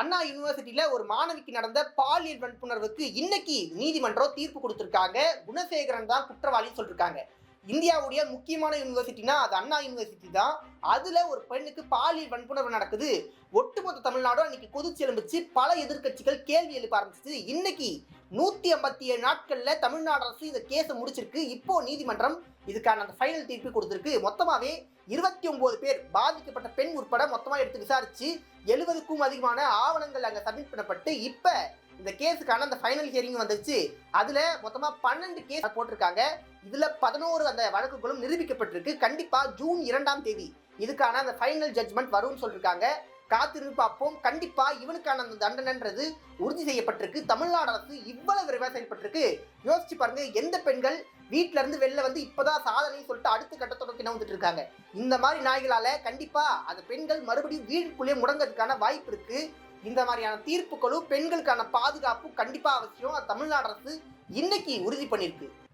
அண்ணா யூனிவர்சிட்டியில ஒரு மாணவிக்கு நடந்த பாலியல் வன்புணர்வுக்கு இன்னைக்கு நீதிமன்றம் தீர்ப்பு கொடுத்திருக்காங்க. குணசேகரன் தான் குற்றவாளின்னு சொல்லிருக்காங்க. இந்தியாவுடைய முக்கியமான யூனிவர்சிட்டினா அது அண்ணா யூனிவர்சிட்டி தான். அதுல ஒரு பெண்ணுக்கு பாலியல் வன்புணர்வு நடக்குது. ஒட்டுமொத்த தமிழ்நாடும் அன்னைக்கு கொதிச்சு எழும்பிச்சு. பல எதிர்க்கட்சிகள் கேள்வி எழுப்ப ஆரம்பிச்சு. இன்னைக்கு 157 நாட்கள்ல தமிழ்நாடு அரசு இந்த கேஸ முடிச்சிருக்கு. இப்போ நீதிமன்றம் இதுக்கான அந்த ஃபைனல் தீர்ப்பு கொடுத்திருக்கு. மொத்தமாவே 29 பேர் பாதிக்கப்பட்ட பெண் உட்பட மொத்தமா எடுத்து விசாரிச்சு 70க்கும் அதிகமான ஆவணங்கள் அங்க சப்மிட் பண்ணப்பட்டு இப்ப இந்த கேஸுக்கான அந்த ஃபைனல் ஹியரிங் வந்துச்சு. அதுல மொத்தமா 12 கேஸ் போட்டிருக்காங்க. இதுல 11 அந்த வழக்குகளும் நிரூபிக்கப்பட்டிருக்கு. கண்டிப்பா ஜூன் 2ஆம் தேதி இதுக்கான அந்த ஃபைனல் ஜட்ஜ்மெண்ட் வரும்னு சொல்லிருக்காங்க. காத்திருந்து பார்ப்போம். கண்டிப்பா இவனுக்கான அந்த தண்டனைன்றது உறுதி செய்யப்பட்டிருக்கு. தமிழ்நாடு அரசு இவ்வளவு விரைவாக செயல்பட்டிருக்கு. யோசிச்சு பாருங்க, எந்த பெண்கள் வீட்ல இருந்து வெளில வந்து இப்பதான் சாதனைன்னு சொல்லிட்டு அடுத்த கட்டத்தோட கிண வந்துட்டு இருக்காங்க. இந்த மாதிரி நாய்களால கண்டிப்பா அந்த பெண்கள் மறுபடியும் வீட்டுக்குள்ளே முடங்கிறதுக்கான வாய்ப்பு இருக்கு. இந்த மாதிரியான தீர்ப்புகளும் பெண்களுக்கான பாதுகாப்பும் கண்டிப்பா அவசியம். தமிழ்நாடு அரசு இன்னைக்கு உறுதி பண்ணிருக்கு.